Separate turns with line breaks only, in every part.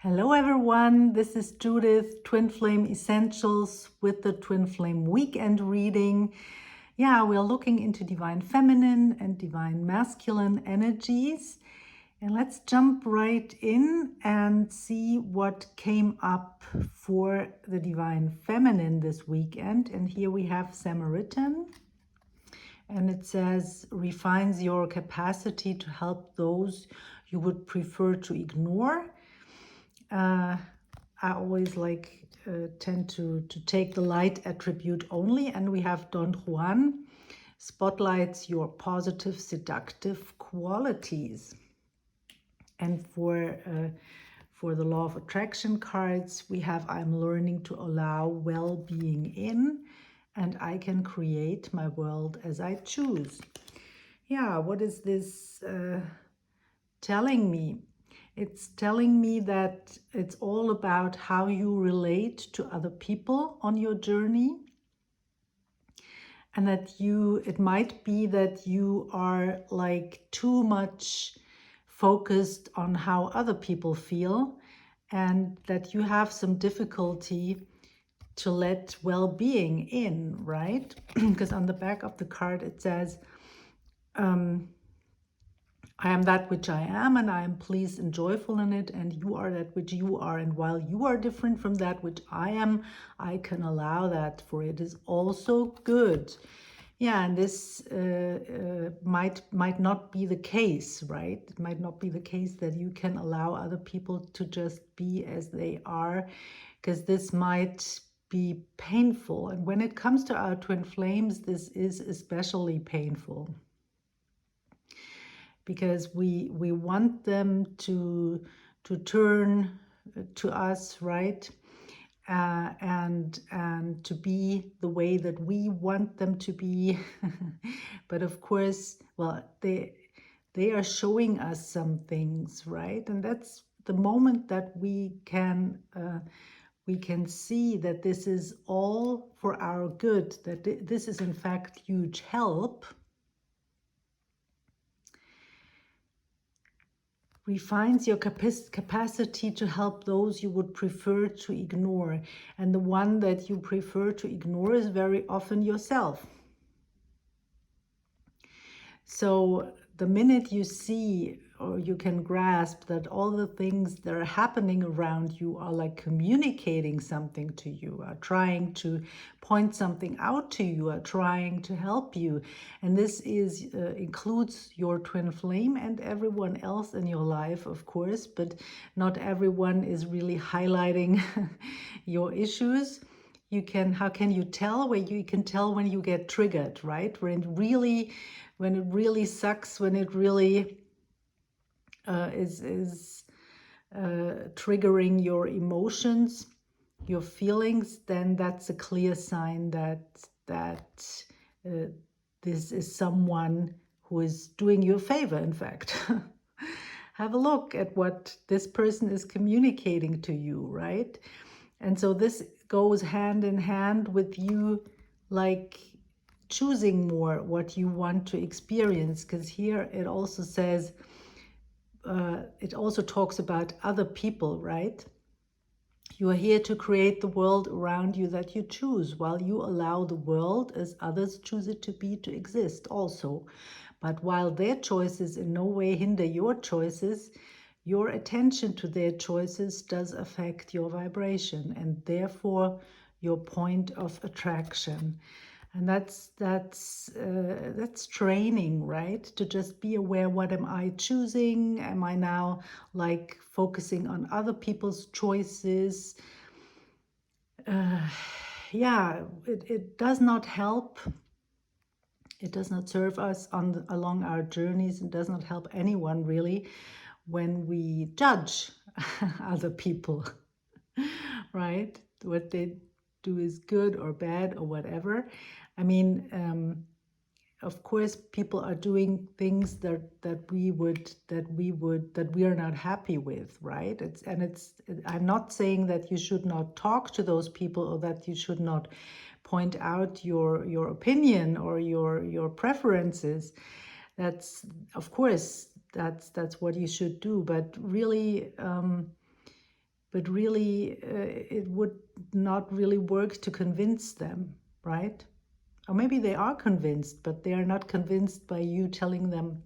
Hello everyone, this is Judith, Twin Flame Essentials with the Twin Flame Weekend reading. Yeah, we're looking into divine feminine and divine masculine energies. And let's jump right in and see what came up for the divine feminine this weekend. And here we have Samaritan. And it says, refines your capacity to help those you would prefer to ignore. I always tend to take the light attribute only, and we have Don Juan, spotlights your positive, seductive qualities. And for the law of attraction cards, we have I'm learning to allow well-being in, and I can create my world as I choose. Yeah, what is this telling me? It's telling me that it's all about how you relate to other people on your journey. And that it might be that you are like too much focused on how other people feel, and that you have some difficulty to let well-being in, right? Because on the back of the card it says, I am that which I am, and I am pleased and joyful in it, and you are that which you are. And while you are different from that which I am, I can allow that, for it is also good. Yeah, and this might not be the case, right? It might not be the case that you can allow other people to just be as they are, because this might be painful. And when it comes to our twin flames, this is especially painful, because we want them to turn to us, right? And to be the way that we want them to be. But of course, well, they are showing us some things, right? And that's the moment that we can see that this is all for our good, that this is in fact huge help. Refines your capacity to help those you would prefer to ignore. And the one that you prefer to ignore is very often yourself. So the minute you see, or you can grasp, that all the things that are happening around you are like communicating something to you, are trying to point something out to you, are trying to help you. And this includes your twin flame and everyone else in your life, of course, but not everyone is really highlighting your issues. How can you tell? Well, you can tell when you get triggered, right? When it really sucks, when it really is triggering your emotions, your feelings, then that's a clear sign that this is someone who is doing you a favor, in fact. Have a look at what this person is communicating to you, right? And so this goes hand in hand with you like choosing more what you want to experience, because here it also says, it also talks about other people, right? You are here to create the world around you that you choose, while you allow the world as others choose it to be to exist also. But while their choices in no way hinder your choices, your attention to their choices does affect your vibration and therefore your point of attraction. And that's training, right? To just be aware, what am I choosing? Am I now like focusing on other people's choices? Yeah, it does not help. It does not serve us along our journeys. It does not help anyone really when we judge other people, right? What they do is good or bad or whatever. I mean, of course, people are doing things that we are not happy with, right? I'm not saying that you should not talk to those people, or that you should not point out your opinion or your preferences. That's, of course, that's what you should do. But really, but really it would not really work to convince them, right? Or maybe they are convinced, but they are not convinced by you telling them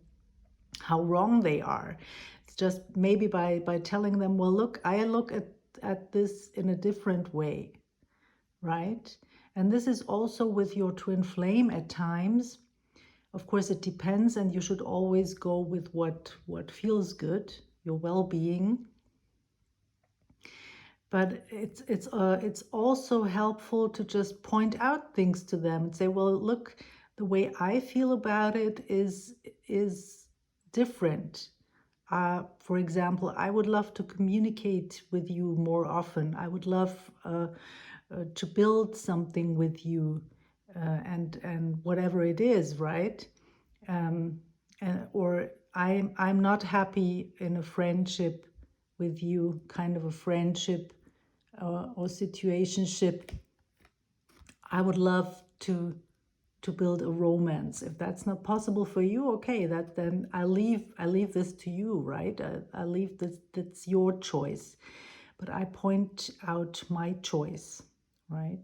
how wrong they are. It's just maybe by telling them, well, look, I look at this in a different way, right? And this is also with your twin flame at times. Of course, it depends, and you should always go with what feels good, your well-being. But it's also helpful to just point out things to them and say, well, look, the way I feel about it is different. For example, I would love to communicate with you more often. I would love to build something with you, and whatever it is, right? Or I'm not happy in a friendship with you, kind of a friendship or situationship. I would love to build a romance. If that's not possible for you, okay, then I leave this to you, right? I leave this, that's your choice. But I point out my choice, right?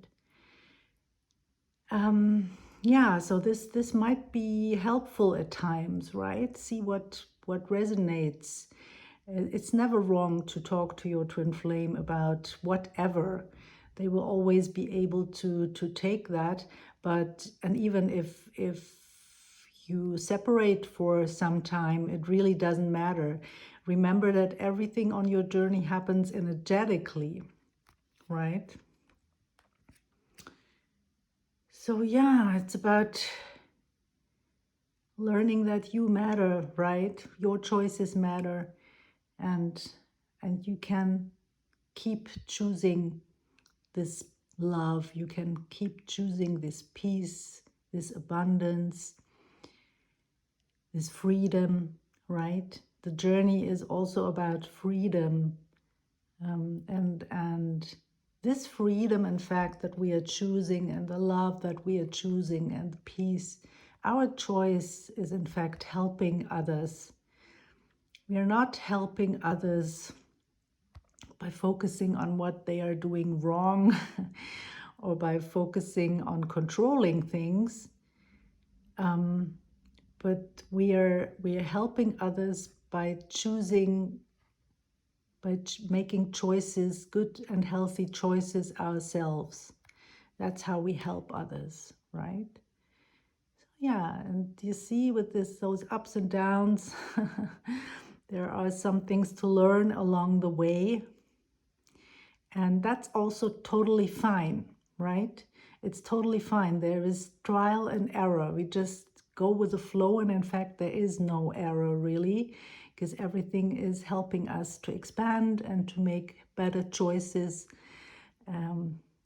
Yeah, so this might be helpful at times, right? See what resonates. It's never wrong to talk to your twin flame about whatever. They will always be able to take that. But and even if you separate for some time, it really doesn't matter. Remember that everything on your journey happens energetically, right? So yeah, it's about learning that you matter, right? Your choices matter, and you can keep choosing this love. You can keep choosing this peace, this abundance, this freedom, right? The journey is also about freedom, and this freedom, in fact, that we are choosing, and the love that we are choosing, and the peace, our choice is in fact helping others. We are not helping others by focusing on what they are doing wrong or by focusing on controlling things, but we are helping others by choosing, making choices, good and healthy choices ourselves. That's how we help others, right? So yeah, and you see with those ups and downs, there are some things to learn along the way. And that's also totally fine, right? It's totally fine. There is trial and error. We just go with the flow, and in fact, there is no error really, because everything is helping us to expand and to make better choices.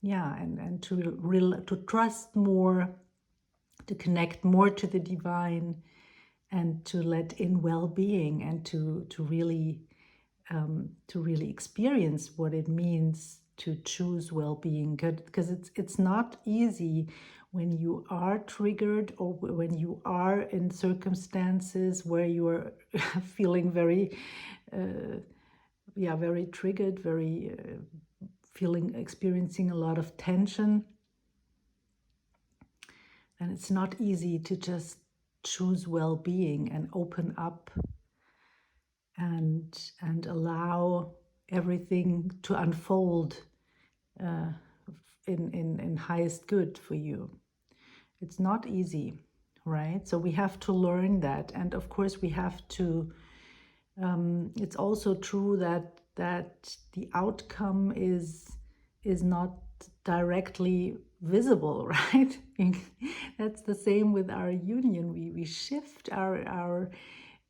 Yeah, and to trust more, to connect more to the divine, and to let in well-being, and to really experience what it means to choose well-being. Because it's not easy when you are triggered, or when you are in circumstances where you are feeling very very triggered, very experiencing a lot of tension. And it's not easy to just choose well-being and open up and allow everything to unfold in highest good for you. It's not easy, right? So we have to learn that, and of course we have to. It's also true that the outcome is not directly visible, right? That's the same with our union. We shift our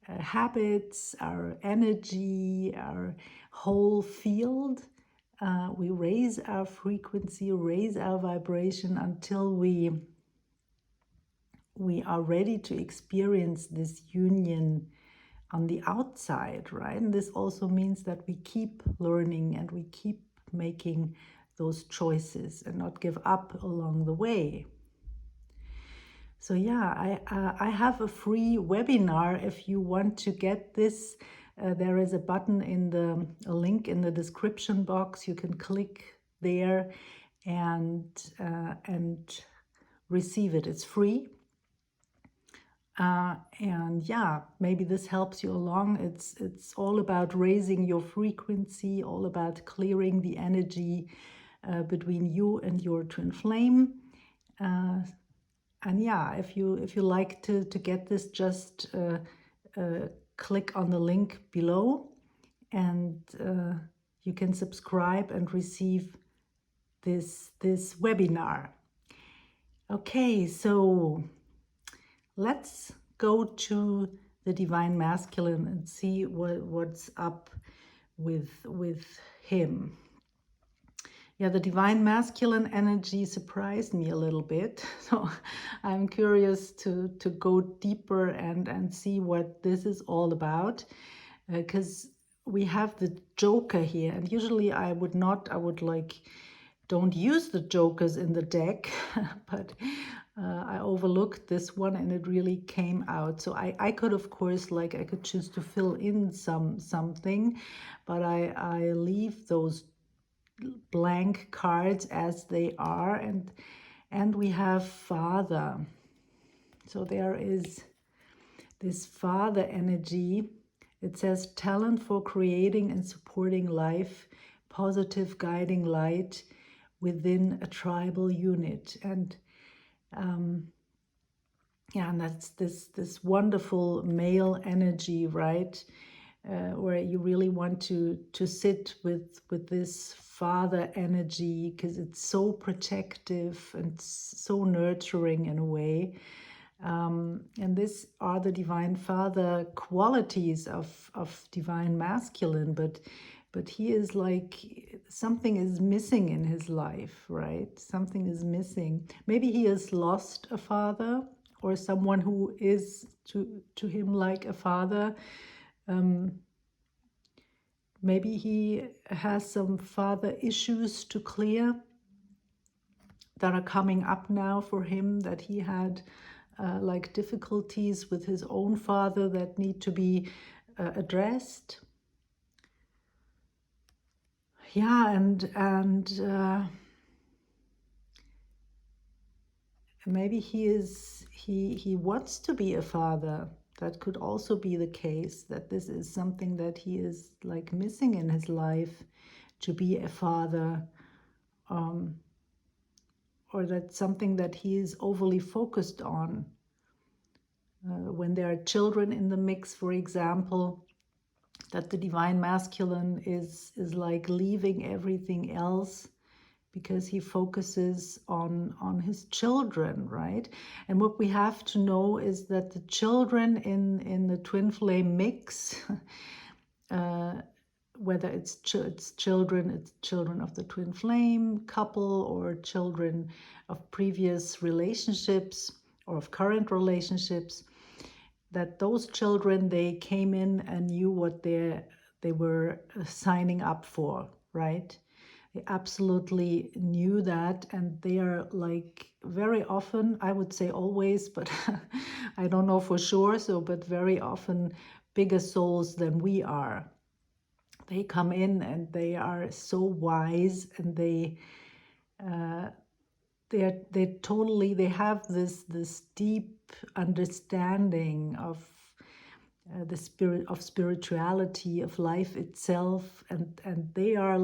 habits, our energy, our whole field. We raise our frequency, raise our vibration until we are ready to experience this union on the outside, right? And this also means that we keep learning and we keep making those choices and not give up along the way. So yeah, I have a free webinar if you want to get this there is a button a link in the description box. You can click there and receive it. It's free. And yeah, maybe this helps you along. It's all about raising your frequency, all about clearing the energy between you and your twin flame. And yeah, if you like to get this, just click on the link below, and you can subscribe and receive this webinar. Okay, so let's go to the Divine Masculine and see what's up with him. Yeah, the Divine Masculine energy surprised me a little bit. So I'm curious to go deeper and see what this is all about. Because we have the Joker here, and usually I would don't use the Jokers in the deck, but I overlooked this one and it really came out. So I could, of course, I could choose to fill in something, but I leave those blank cards as they are, and we have Father. So there is this Father energy. It says talent for creating and supporting life, positive guiding light within a tribal unit. And yeah, and that's this wonderful male energy, right? Where you really want to sit with this Father energy, because it's so protective and so nurturing in a way. And these are the Divine Father qualities of Divine Masculine, but he is something is missing in his life, right? Something is missing. Maybe he has lost a father, or someone who is to him like a father. Maybe he has some father issues to clear that are coming up now for him, that he had difficulties with his own father that need to be addressed. Yeah, and maybe he wants to be a father. That could also be the case, that this is something that he is missing in his life, to be a father, or that's something that he is overly focused on. When there are children in the mix, for example, that the Divine Masculine is leaving everything else because he focuses on his children, right? And what we have to know is that the children in the twin flame mix, whether it's children of the twin flame couple, or children of previous relationships or of current relationships, that those children, they came in and knew what they were signing up for, right? They absolutely knew that, and they are very often, I would say always, but I don't know for sure, but very often bigger souls than we are. They come in and they are so wise, and they have this deep understanding of the spirit of spirituality, of life itself, and they are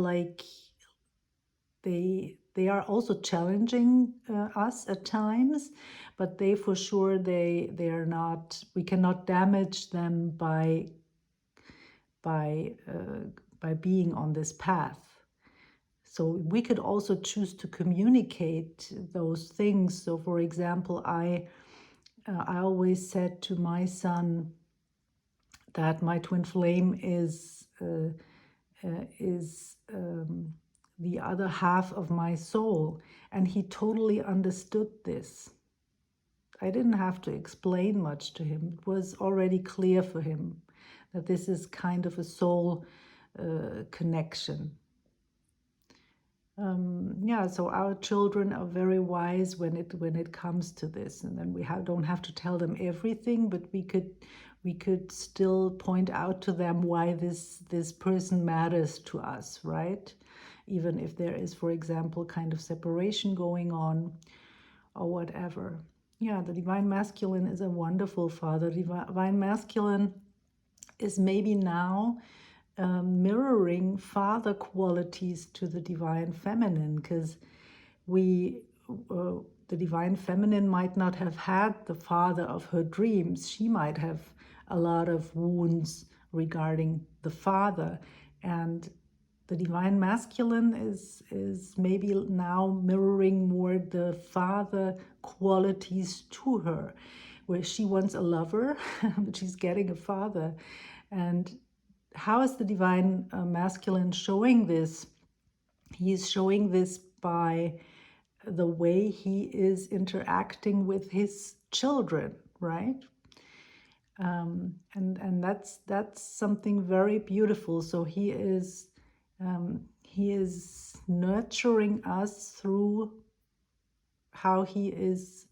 they are also challenging us at times, but they for sure they are not, we cannot damage them by being on this path. So we could also choose to communicate those things. So for example, I always said to my son that my twin flame is the other half of my soul, and he totally understood this. I didn't have to explain much to him. It was already clear for him that this is kind of a soul connection. Yeah, so our children are very wise when it comes to this, and then we don't have to tell them everything, but we could we could still point out to them why this person matters to us, right? Even if there is, for example, kind of separation going on or whatever. Yeah, the Divine Masculine is a wonderful father. Divine Masculine is maybe now mirroring father qualities to the Divine Feminine, because the Divine Feminine might not have had the father of her dreams. She might have a lot of wounds regarding the father, and the Divine Masculine is maybe now mirroring more the father qualities to her, where she wants a lover, but she's getting a father. And how is the Divine Masculine showing this? He's showing this by the way he is interacting with his children, right? And that's something very beautiful. So he is nurturing us through how he is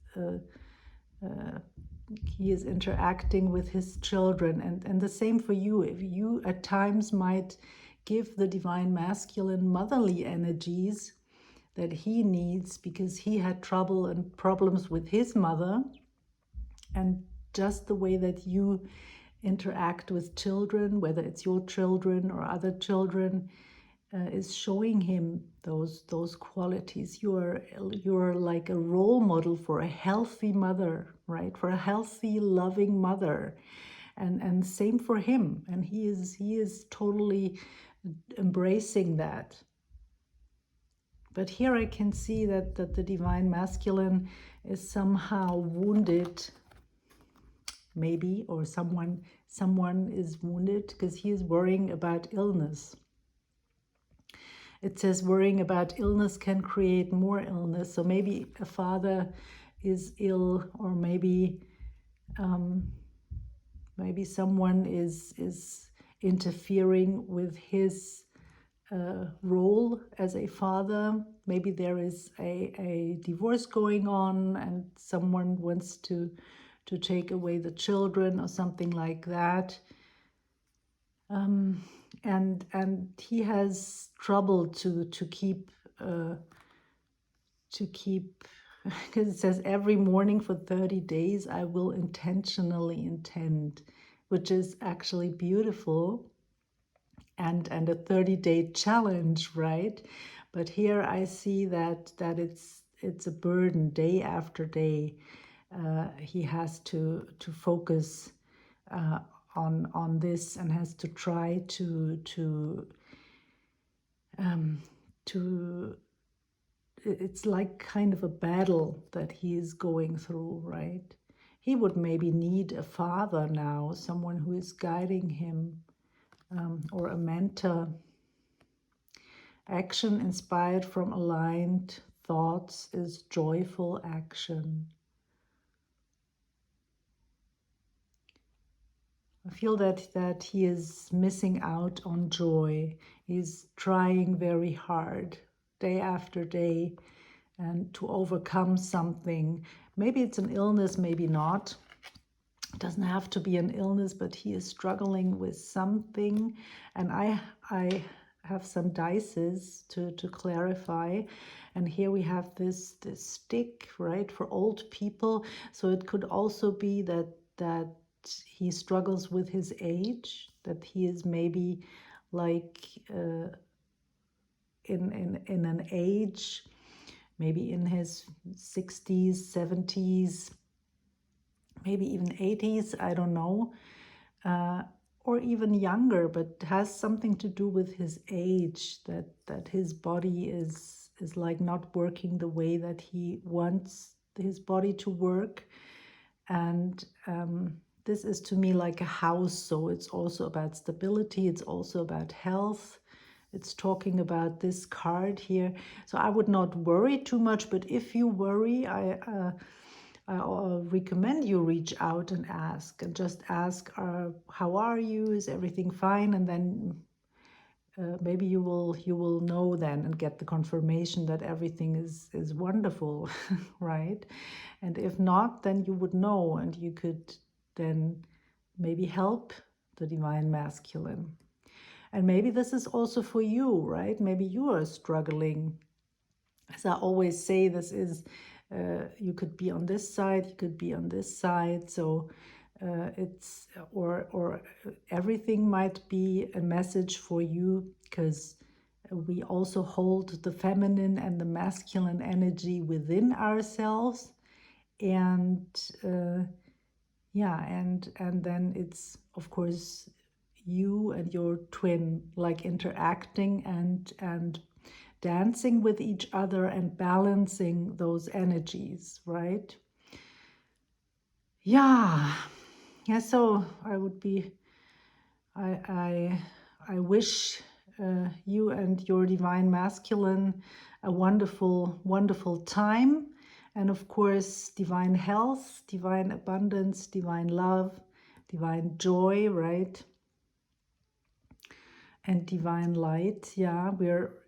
interacting with his children, and the same for you. If you at times might give the Divine Masculine motherly energies that he needs because he had trouble and problems with his mother, and just the way that you interact with children, whether it's your children or other children, is showing him those qualities. You're like a role model for a healthy mother, right? For a healthy, loving mother, and same for him. And he is totally embracing that. But here I can see that the Divine Masculine is somehow wounded, maybe, or someone is wounded because he is worrying about illness. It says worrying about illness can create more illness. So maybe a father is ill, or maybe someone is interfering with his role as a father. Maybe there is a divorce going on and someone wants to take away the children or something like that. And he has trouble to keep because it says every morning for 30 days I will intentionally intend, which is actually beautiful, and a 30-day challenge, right? But here I see that it's a burden day after day. He has to focus on this, and has to try to it's like kind of a battle that he is going through, right? He would maybe need a father now, someone who is guiding him, or a mentor. Action inspired from aligned thoughts is joyful action. I feel that he is missing out on joy. He's trying very hard day after day and to overcome something. Maybe it's an illness, maybe not. It doesn't have to be an illness, but he is struggling with something. And I have some dices to clarify. And here we have this stick, right, for old people. So it could also be that he struggles with his age, that he is maybe like in an age, maybe in his 60s, 70s, maybe even 80s, I don't know, or even younger, but has something to do with his age, that his body is like not working the way that he wants his body to work. And this is to me like a house, so it's also about stability, it's also about health. It's talking about this card here. So I would not worry too much, but if you worry, I recommend you reach out and ask, and just ask, how are you? Is everything fine? And then maybe you will know then and get the confirmation that everything is wonderful, right? And if not, then you would know, and you could then maybe help the divine masculine. And maybe this is also for you, right? Maybe you are struggling. As I always say, this is, you could be on this side, you could be on this side. So it's, or everything might be a message for you, because we also hold the feminine and the masculine energy within ourselves. And yeah, and then it's, of course, you and your twin like interacting and dancing with each other and balancing those energies, right? Yeah. So I would be, I wish you and your divine masculine a wonderful, wonderful time. And of course, divine health, divine abundance, divine love, divine joy, right? And divine light. Yeah,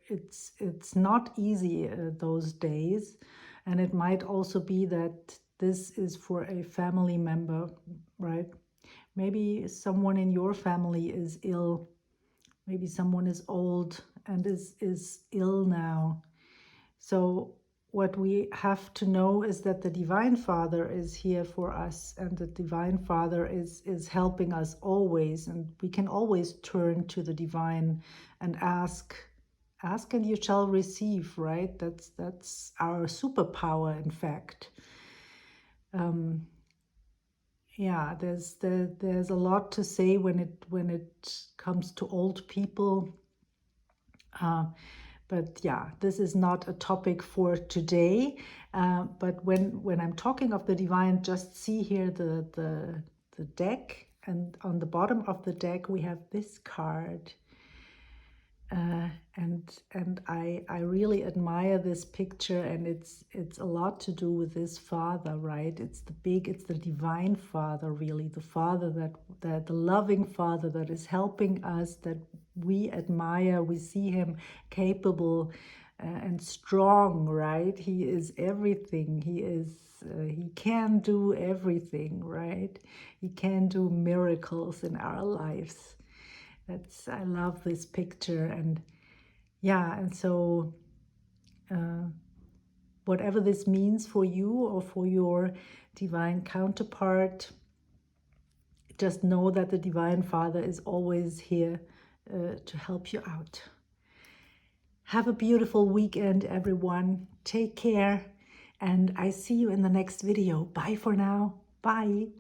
it's not easy those days. And it might also be that this is for a family member, right? Maybe someone in your family is ill. Maybe someone is old and is ill now. So what we have to know is that the Divine Father is here for us, and the Divine Father is helping us always, and we can always turn to the Divine and ask and you shall receive, right? That's our superpower, in fact. Yeah, there's a lot to say when it comes to old people. But yeah, this is not a topic for today. But when I'm talking of the divine, just see here the deck, and on the bottom of the deck we have this card. And I really admire this picture, and it's a lot to do with this father, right? It's the divine father, really, the father that the loving father that is helping us, that we admire. We see him capable and strong, right? He is everything. He can do everything, right? He can do miracles in our lives. I love this picture. And yeah, and so whatever this means for you or for your divine counterpart, just know that the Divine Father is always here to help you out. Have a beautiful weekend, everyone. Take care, and I see you in the next video. Bye for now. Bye.